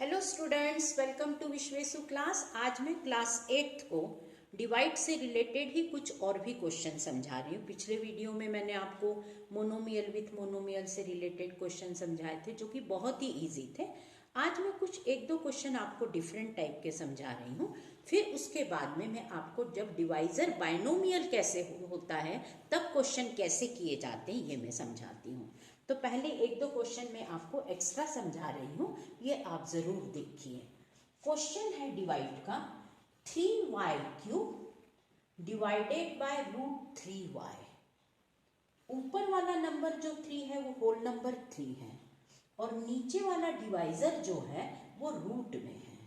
Hello students, welcome to विश्वेसु class. आज मैं क्लास 8th को डिवाइड से रिलेटेड ही कुछ और भी क्वेश्चन समझा रही हूँ। पिछले वीडियो में मैंने आपको मोनोमियल विथ मोनोमियल से रिलेटेड क्वेश्चन समझाए थे जो कि बहुत ही इजी थे। आज मैं कुछ एक दो क्वेश्चन आपको डिफरेंट टाइप के समझा रही हूँ। फिर उसके बाद में मैं आपको जब डिवाइजर बाइनोमियल कैसे होता है तब क्वेश्चन कैसे किए जाते हैं ये मैं समझाती हूँ। तो पहले एक दो क्वेश्चन मैं आपको एक्स्ट्रा समझा रही हूँ, ये आप जरूर देखिए। क्वेश्चन है डिवाइड का 3y³ डिवाइडेड बाय √3y। ऊपर वाला नंबर जो 3 है वो होल नंबर 3 है और नीचे वाला डिवाइजर जो है वो रूट में है।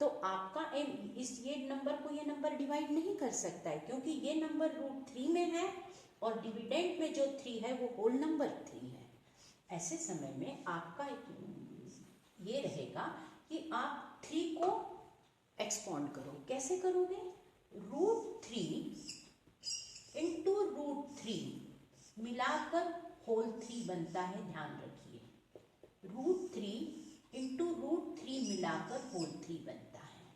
तो आपका एम ये नंबर को ये नंबर डिवाइड नहीं कर सकता है क्योंकि ये नंबर √3 में है और डिविडेंड में जो 3 है वो होल नंबर 3 है। ऐसे समय में आपका ये रहेगा कि आप 3 को एक्सपांड करो। कैसे करोगे? √3 इंटू √3 मिलाकर होल 3 बनता है, ध्यान रखिए। √3 इंटू √3 मिलाकर होल 3 बनता है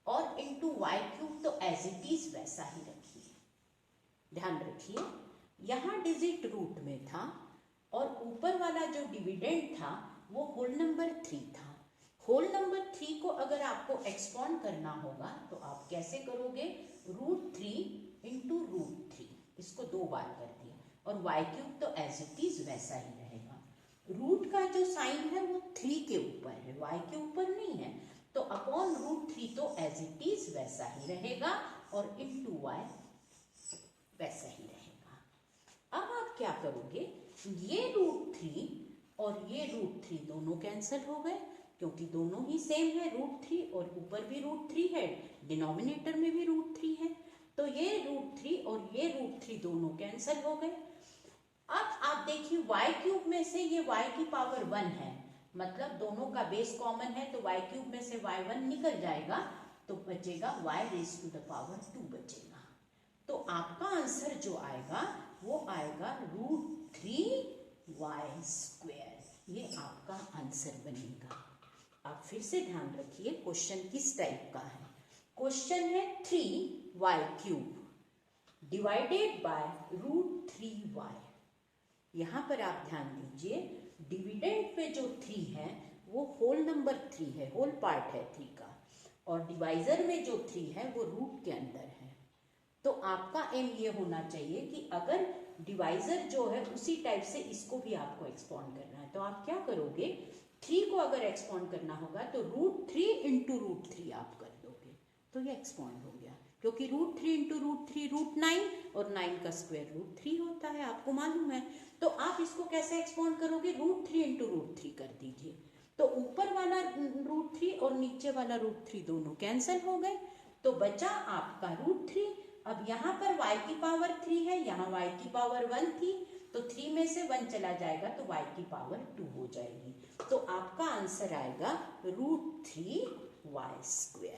और इंटू y³ तो एज इट इज वैसा ही रखिए। ध्यान रखिए यहाँ डिजिट रूट में था और ऊपर वाला जो डिविडेंड था वो होल नंबर 3 था। होल नंबर 3 को अगर आपको एक्सपांड करना होगा तो आप कैसे करोगे? √3 इंटू √3, इसको 2 बार कर दिया और y³ तो एज इट इज वैसा ही रहेगा। रूट का जो साइन है वो 3 के ऊपर है, y के ऊपर नहीं है, तो अपॉन √3 तो एज इट इज वैसा ही रहेगा और इंटू y वैसा ही रहेगा। अब आप क्या करोगे? ये √3 और ये √3 दोनों कैंसिल हो गए क्योंकि दोनों ही सेम है, √3 और ऊपर भी √3 है, डिनोमिनेटर में भी √3 है, तो ये √3 और ये √3 दोनों कैंसिल हो गए। अब आप देखिए y³ में से ये y की पावर 1 है, मतलब दोनों का बेस कॉमन है, तो y³ में से y1 निकल जाएगा तो बचेगा y⁻² बचेगा। तो आपका आंसर जो आएगा वो आएगा √3y²। ये आपका आंसर बनेगा। आप फिर से ध्यान रखिए क्वेश्चन किस टाइप का है। क्वेश्चन है 3y³ डिवाइडेड बाय √3y। यहाँ पर आप ध्यान दीजिए डिविडेंड में जो 3 है वो होल नंबर 3 है, होल पार्ट है 3 का, और डिवाइजर में जो 3 है वो रूट के अंदर है। तो आपका एम ये होना चाहिए कि अगर डिवाइजर जो है उसी टाइप से इसको भी आपको एक्सपांड करना है तो आप क्या करोगे? 3 को अगर एक्सपांड करना होगा तो √3 इंटू √3 आप कर दोगे तो ये एक्सपांड हो गया, क्योंकि √3 इंटू √3 √9 और 9 का स्क्वायर √3 होता है, आपको मालूम है। तो आप इसको कैसे एक्सपांड करोगे? √3 इंटू √3 कर दीजिए, तो ऊपर वाला √3 और नीचे वाला √3 दोनों कैंसिल हो गए, तो बचा आपका √3। अब यहाँ पर y की पावर 3 है, यहाँ y की पावर 1 थी, तो 3 में से 1 चला जाएगा तो y की पावर 2 हो जाएगी। तो आपका आंसर आएगा √3y²।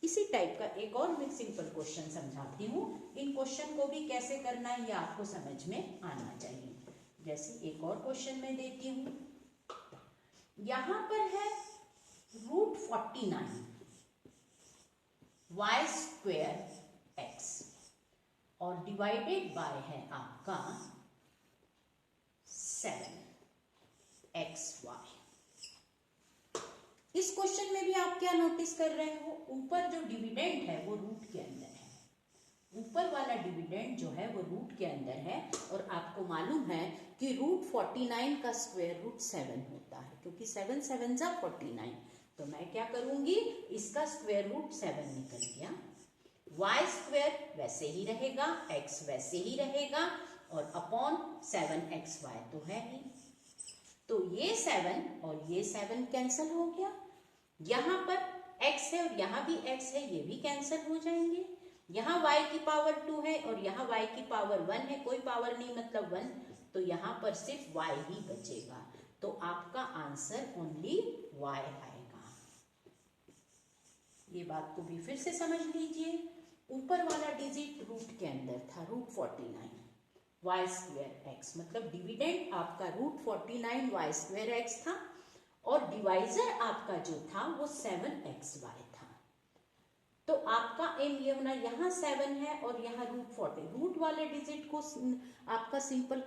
इसी टाइप का एक और मैं सिंपल क्वेश्चन समझाती हूँ। इन क्वेश्चन को भी कैसे करना है ये आपको समझ में आना चाहिए। जैसे एक और क्वेश्चन मैं देती हूँ, यहाँ पर है √49 y²x और डिवाइडेड बाय है आपका 7xy। इस क्वेश्चन में भी आप क्या नोटिस कर रहे हो? ऊपर जो डिविडेंड है वो रूट के अंदर है, ऊपर वाला डिविडेंड जो है वो रूट के अंदर है, और आपको मालूम है कि √49 का स्क्वायर √7 होता है, क्योंकि 7 7 जा 49, तो मैं क्या करूंगी? इसका स्क्वायर √7 निकल गया, y² वैसे ही रहेगा, x वैसे ही रहेगा और अपॉन 7xy तो है ही, तो ये 7 और ये 7 कैंसिल हो गया। यहाँ पर x है और यहाँ भी x है, ये भी कैंसिल हो जाएंगे। यहाँ y की पावर 2 है और यहाँ y की पावर 1 है, कोई पावर नहीं मतलब 1, तो यहाँ पर सिर्फ y ही बचेगा, तो आपका आंसर ओनली y आएगा। ये बात को भी फिर से समझ लीजिए। ऊपर वाला डिजिट रूट के अंदर था, √49 y²x, मतलब डिविडेंड आपका √49 y²x था और डिवाइजर आपका जो था वो 7xy था। तो आपका एम ये होना, यहाँ 7 है और यहाँ √40, रूट वाले डिजिट को आपका सिंपल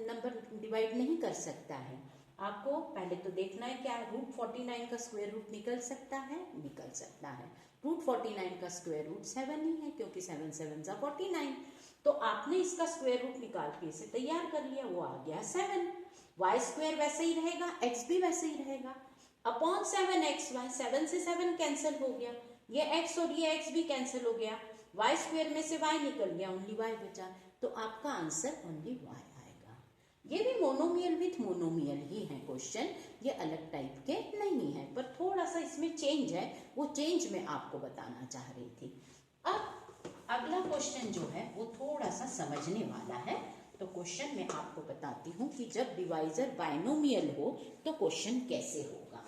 नंबर डिवाइड नहीं कर सकता है। आपको पहले तो देखना है क्या √49 का स्क्वायर रूट निकल सकता है, निकल सकता है। √49 का स्क्वायर रूट 7 ही है, क्योंकि 7 7 = 49। तो आपने इसका स्क्वायर रूट निकाल के इसे तैयार कर लिया, वो आ गया 7। वाई स्क्वायर वैसे ही रहेगा, एक्स भी वैसे ही रहेगा, अपॉन 7xy, 7 से 7 कैंसिल हो गया, ये x और ये x भी कैंसिल हो गया, y स्क्वायर में से y निकल गया, ओनली y बचा। तो आपका आंसर ओनली y आएगा। ये भी मोनोमियल विथ मोनोमियल ही है क्वेश्चन, ये अलग टाइप के नहीं है, पर थोड़ा सा इसमें चेंज है, वो चेंज मैं आपको बताना चाह रही थी। अब अगला क्वेश्चन जो है वो थोड़ा सा समझने वाला है। तो क्वेश्चन मैं आपको बताती हूँ कि जब डिवाइजर बाइनोमियल हो तो क्वेश्चन कैसे होगा।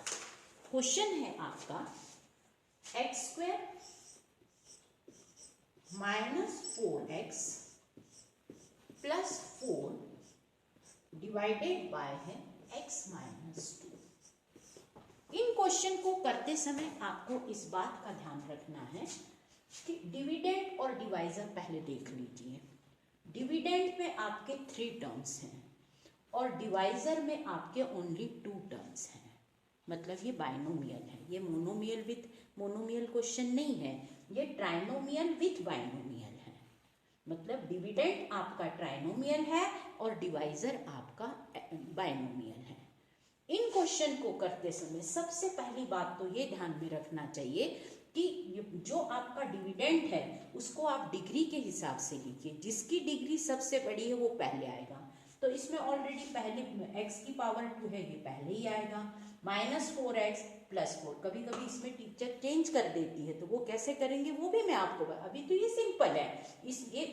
क्वेश्चन है आपका x² - 4x + 4 डिवाइडेड बाय है x - 2। इन क्वेश्चन को करते समय आपको इस बात का ध्यान रखना है कि डिविडेंड और डिवाइजर पहले देख लीजिए। डिविडेंड में आपके 3 टर्म्स हैं और डिवाइजर में आपके ओनली 2 टर्म्स हैं, मतलब ये बाइनोमियल है। ये मोनोमियल विथ मोनोमियल क्वेश्चन नहीं है, ये ट्राइनोमियल विथ बाइनोमियल है। मतलब डिविडेंड आपका ट्राइनोमियल है और डिवाइजर आपका बाइनोमियल है। इन क्वेश्चन को करते समय सबसे पहली बात तो ये ध्यान में रखना चाहिए कि जो आपका डिविडेंड है उसको आप डिग्री के हिसाब से लिखिए, जिसकी डिग्री सबसे बड़ी है वो पहले आएगा। तो इसमें ऑलरेडी पहले x की पावर 2 है, ये पहले ही आएगा, -4x + 4। कभी कभी इसमें टीचर चेंज कर देती है, तो वो कैसे करेंगे वो भी मैं आपको अभी तो ये सिंपल है। ये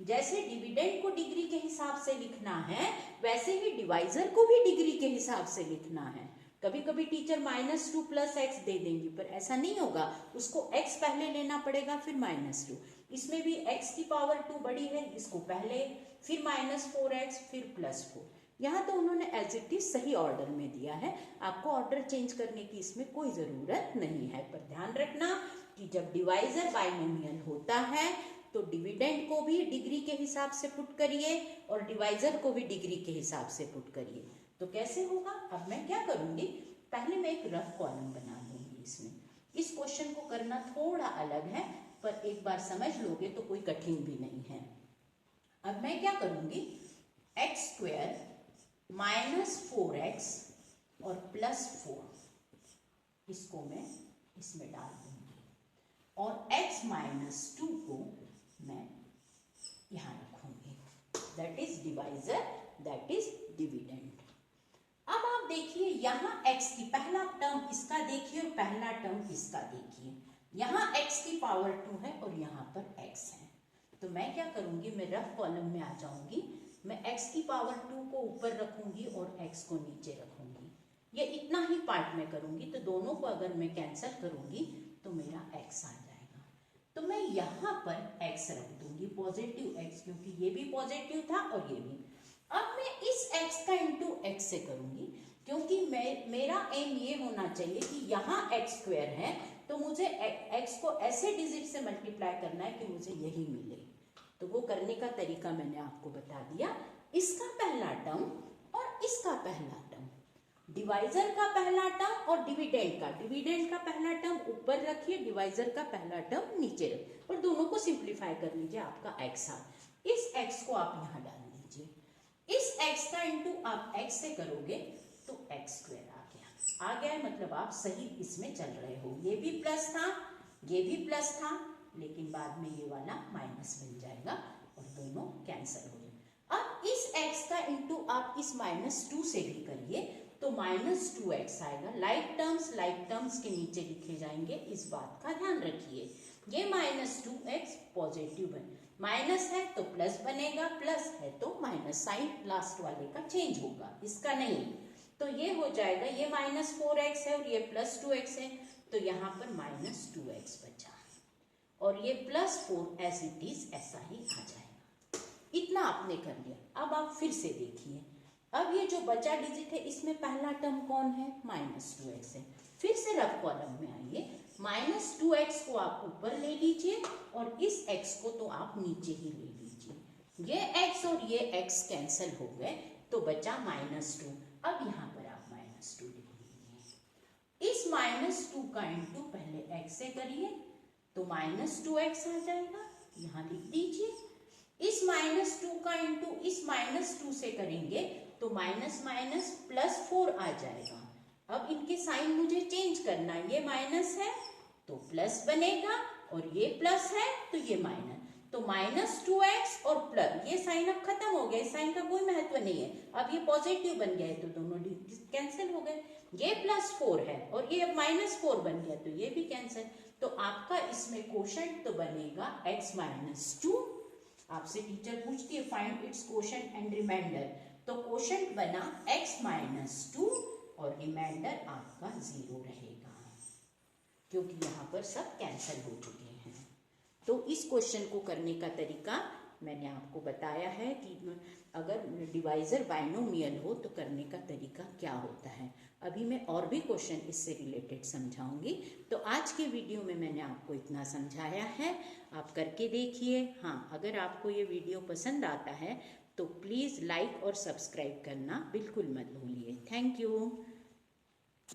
जैसे डिविडेंड को डिग्री के हिसाब से लिखना है, वैसे ही डिवाइजर को भी डिग्री के हिसाब से लिखना है। कभी कभी टीचर -2 + x दे देंगी, पर ऐसा नहीं होगा, उसको x पहले लेना पड़ेगा फिर -2। इसमें भी x की पावर 2 बड़ी है, इसको पहले, फिर -4x, फिर +4। यहाँ तो उन्होंने एज इट इज सही ऑर्डर में दिया है, आपको ऑर्डर चेंज करने की इसमें कोई ज़रूरत नहीं है। पर ध्यान रखना कि जब डिवाइजर बाइनोमियल होता है तो डिविडेंड को भी डिग्री के हिसाब से पुट करिए और डिवाइजर को भी डिग्री के हिसाब से पुट करिए। तो कैसे होगा, अब मैं क्या करूँगी, पहले मैं एक रफ कॉलम बना लूँगी इसमें। इस क्वेश्चन को करना थोड़ा अलग है, पर एक बार समझ लोगे तो कोई कठिन भी नहीं है। अब मैं क्या करूँगी, x² - 4x और +4 इसको मैं इसमें डाल दूंगी और x - 2 को मैं यहाँ रखूंगी। That is divisor, that is dividend. अब आप देखिए यहाँ x की पहला टर्म इसका देखिए और पहला टर्म इसका देखिए। यहाँ x की पावर 2 है और यहाँ पर x है। तो मैं क्या करूँगी, मैं रफ कॉलम में आ जाऊँगी, मैं x की पावर 2 को ऊपर रखूँगी और x को नीचे रखूँगी। ये इतना ही पार्ट में करूँगी, तो दोनों को अगर मैं कैंसिल करूँगी तो मेरा x आ जाएगा। तो मैं यहाँ पर x रख दूँगी, पॉजिटिव x, क्योंकि ये भी पॉजिटिव था और ये भी। अब मैं इस x का इंटू x से करूँगी, क्योंकि मेरा एम ये होना चाहिए कि यहाँ x² है तो मुझे x को ऐसे डिजिट से मल्टीप्लाई करना है कि मुझे यही मिले। तो वो करने का तरीका मैंने आपको बता दिया। इसका पहला टर्म और इसका पहला टर्म, डिवाइजर का पहला टर्म और डिविडेंड का पहला टर्म ऊपर रखिए, डिवाइजर का पहला टर्म नीचे रखिए और दोनों को सिंप्लीफाई कर लीजिए, आपका x आ। इस x को आप यहाँ डाल दीजिए, इस x का इंटू आप x से करोगे तो x² आ गया है, मतलब आप सही इसमें चल रहे हो। ये भी प्लस था, ये भी प्लस था, लेकिन बाद में ये वाला माइनस बन जाएगा और दोनों कैंसिल हो जाए। अब इस x का इंटू आप इस -2 से भी करिए तो -2x आएगा। लाइक टर्म्स के नीचे लिखे जाएंगे, इस बात का ध्यान रखिए। ये -2x पॉजिटिव बन, माइनस है तो प्लस बनेगा, प्लस है तो माइनस, साइन लास्ट वाले का चेंज होगा, इसका नहीं। तो ये हो जाएगा, ये -4x है और ये +2x है, तो यहाँ पर -2x बचा और ये +4 एज इट इज ऐसा ही आ जाएगा। इतना आपने कर लिया। अब आप फिर से देखिए, अब ये जो बचा डिजिट है इसमें पहला टर्म कौन है, -2x है। फिर से रफ कॉलम में आइए, -2x को आप ऊपर ले लीजिए और इस x को तो आप नीचे ही ले लीजिए। ये x और ये x कैंसिल हो गए तो बचा -2। अब यहाँ पर आप -2 लिख लीजिए। इस -2 का इंटू पहले x से करिए तो -2x आ जाएगा, यहाँ लिख दीजिए। इस -2 का इंटू इस -2 से करेंगे तो माइनस माइनस +4 आ जाएगा। अब इनके साइन मुझे चेंज करना है, ये माइनस है तो प्लस बनेगा और ये प्लस है तो ये माइनस, तो -2x और प्लस, ये साइन अब खत्म हो गया, इस साइन का कोई महत्व नहीं है। अब ये पॉजिटिव बन गया है तो दोनों कैंसिल हो गए। ये +4 है और ये अब -4 बन गया तो ये भी कैंसिल। तो आपका इसमें क्वोशंट तो बनेगा x-2। आपसे टीचर पूछती है find its quotient and remainder, तो क्वोशंट बना x-2 और रिमाइंडर आपका 0 रहेगा, क्योंकि यहाँ पर सब कैंसिल हो चुके हैं। तो इस क्वेश्चन को करने का तरीका मैंने आपको बताया है कि अगर डिवाइजर बाइनोमियल हो तो करने का तरीका क्या होता है। अभी मैं और भी क्वेश्चन इससे रिलेटेड समझाऊंगी। तो आज के वीडियो में मैंने आपको इतना समझाया है, आप करके देखिए। हाँ, अगर आपको ये वीडियो पसंद आता है तो प्लीज़ लाइक और सब्सक्राइब करना बिल्कुल मत भूलिए। Thank you.